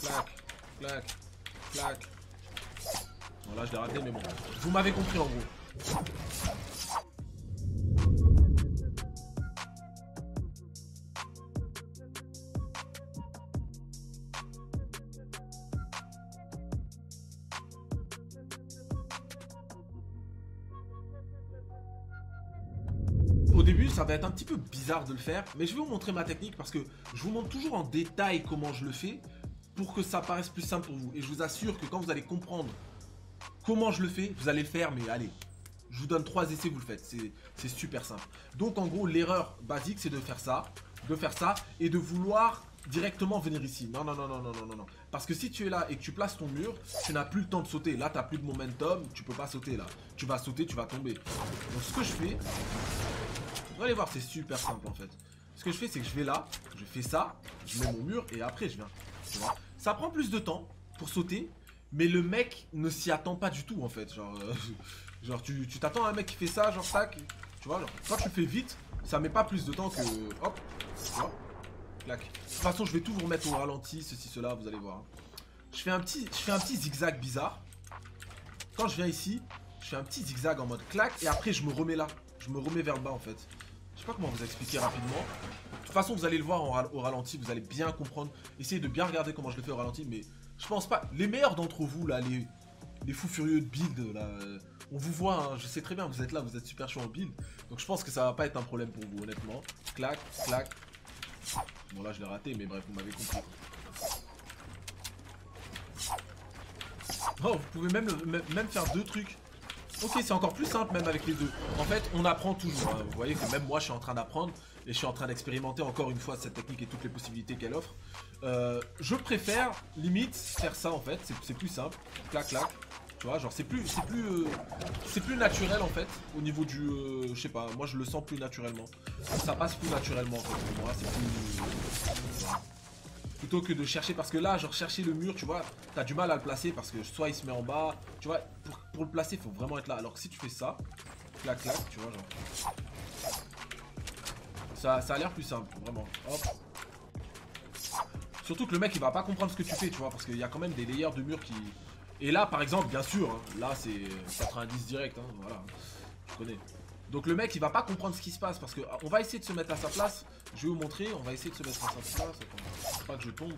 clac, clac, clac. Bon là je l'ai raté mais bon. Vous m'avez compris en gros. Au début, ça va être un petit peu bizarre de le faire, mais je vais vous montrer ma technique parce que je vous montre toujours en détail comment je le fais pour que ça paraisse plus simple pour vous. Et je vous assure que quand vous allez comprendre comment je le fais, vous allez le faire, mais allez, je vous donne 3 essais, vous le faites. C'est super simple. Donc en gros, l'erreur basique, c'est de faire ça et de vouloir directement venir ici. Non, non, non, non, non, non, non, non. Parce que si tu es là et que tu places ton mur, tu n'as plus le temps de sauter. Là, tu n'as plus de momentum, tu peux pas sauter là. Tu vas sauter, tu vas tomber. Donc ce que je fais, vous allez voir, c'est super simple en fait. Ce que je fais, c'est que je vais là, je fais ça, je mets mon mur et après je viens. Tu vois, ça prend plus de temps pour sauter, mais le mec ne s'y attend pas du tout en fait. Genre, genre tu t'attends à un mec qui fait ça, genre tac. Tu vois, genre, quand tu le fais vite, ça met pas plus de temps que. Hop, tu vois, clac. De toute façon, je vais tout vous remettre au ralenti, ceci, cela, vous allez voir. Je fais un petit zigzag bizarre. Quand je viens ici, je fais un petit zigzag en mode clac et après je me remets là. Je me remets vers le bas en fait. Je sais pas comment vous expliquer rapidement. De toute façon, vous allez le voir au ralenti, vous allez bien comprendre. Essayez de bien regarder comment je le fais au ralenti, mais je pense pas. Les meilleurs d'entre vous, là, les fous furieux de build, là, on vous voit, hein, je sais très bien, vous êtes là, vous êtes super chaud en build. Donc je pense que ça va pas être un problème pour vous, honnêtement. Clac, clac. Bon, là, je l'ai raté, mais bref, vous m'avez compris. Oh, vous pouvez même faire 2 trucs. Ok, c'est encore plus simple même avec les 2. En fait, on apprend toujours. Hein. Vous voyez que même moi, je suis en train d'apprendre et je suis en train d'expérimenter encore une fois cette technique et toutes les possibilités qu'elle offre. Je préfère limite faire ça en fait. C'est plus simple. Clac, clac. Tu vois, genre c'est plus naturel en fait au niveau du, je sais pas. Moi, je le sens plus naturellement. Ça passe plus naturellement en fait pour moi. C'est plus. Plutôt que de chercher, parce que là, genre chercher le mur, tu vois, t'as du mal à le placer parce que soit il se met en bas, tu vois, pour le placer, il faut vraiment être là. Alors que si tu fais ça, clac, clac, tu vois, genre. Ça a l'air plus simple, vraiment. Hop. Surtout que le mec, il va pas comprendre ce que tu fais, tu vois, parce qu'il y a quand même des layers de murs qui... Et là, par exemple, bien sûr, hein, là, c'est 90 direct, hein, voilà, je connais. Donc le mec il va pas comprendre ce qui se passe parce que on va essayer de se mettre à sa place. Je vais vous montrer, on va essayer de se mettre à sa place. Attends, faut pas que je tombe.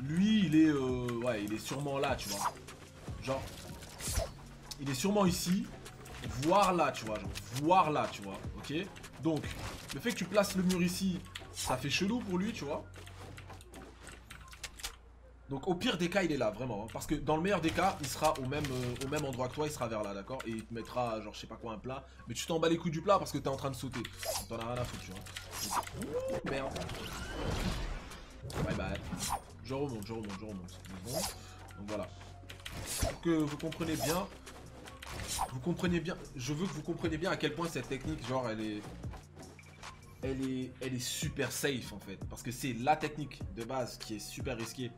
Lui il est ouais, il est sûrement là, tu vois. Genre il est sûrement ici, voire là, tu vois, genre voire là, tu vois. OK? Donc le fait que tu places le mur ici, ça fait chelou pour lui, tu vois. Donc au pire des cas, il est là, vraiment. Hein, parce que dans le meilleur des cas, il sera au même endroit que toi, il sera vers là, d'accord? Et il te mettra, genre, je sais pas quoi, un plat. Mais tu t'en bats les couilles du plat parce que t'es en train de sauter. Donc t'en as rien à foutre, tu vois. Donc, merde. Bye bye. Je remonte. Bon. Donc voilà. Pour que vous compreniez bien, je veux que vous compreniez bien à quel point cette technique, genre, elle est super safe en fait. Parce que c'est la technique de base qui est super risquée,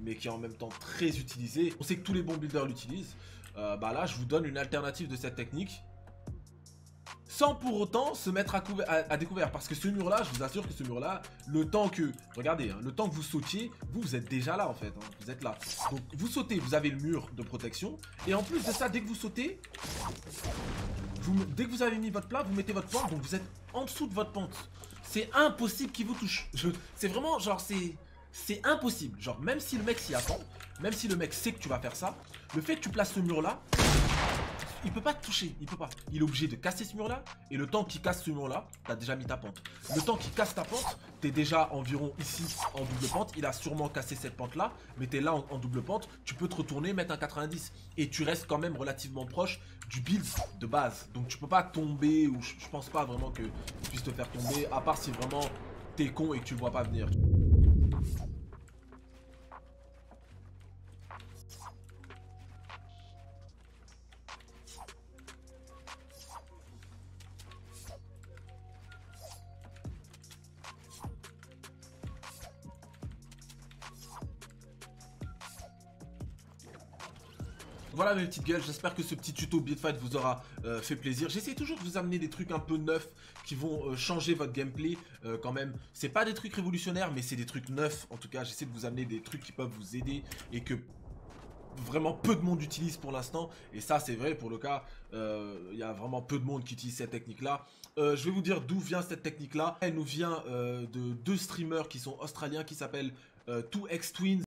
mais qui est en même temps très utilisée. On sait que tous les bons builders l'utilisent. Bah là, je vous donne une alternative de cette technique. Sans pour autant se mettre à découvert. Parce que ce mur-là, je vous assure que ce mur-là, le temps que... Regardez, hein, le temps que vous sautiez, vous êtes déjà là en fait. Hein, vous êtes là. Donc vous sautez, vous avez le mur de protection. Et en plus de ça, dès que vous sautez... Dès que vous avez mis votre plat, vous mettez votre pente, donc vous êtes en dessous de votre pente. C'est impossible qu'il vous touche. C'est vraiment, genre, c'est impossible. Genre, même si le mec s'y attend, même si le mec sait que tu vas faire ça, le fait que tu places ce mur-là, il peut pas te toucher, il peut pas. Il est obligé de casser ce mur-là, et le temps qu'il casse ce mur-là, t'as déjà mis ta pente. Le temps qu'il casse ta pente, t'es déjà environ ici en double pente. Il a sûrement cassé cette pente-là, mais t'es là en double pente. Tu peux te retourner, mettre un 90, et tu restes quand même relativement proche du build de base. Donc tu peux pas tomber, ou je pense pas vraiment que tu puisses te faire tomber, à part si vraiment t'es con et que tu le vois pas venir. Voilà mes petites gueules, j'espère que ce petit tuto Beat Fight vous aura fait plaisir. J'essaie toujours de vous amener des trucs un peu neufs qui vont changer votre gameplay quand même. C'est pas des trucs révolutionnaires, mais c'est des trucs neufs. En tout cas, j'essaie de vous amener des trucs qui peuvent vous aider et que vraiment peu de monde utilise pour l'instant. Et ça, c'est vrai pour le cas, il y a vraiment peu de monde qui utilise cette technique-là. Je vais vous dire d'où vient cette technique-là. Elle nous vient de deux streamers qui sont australiens qui s'appellent 2X Twins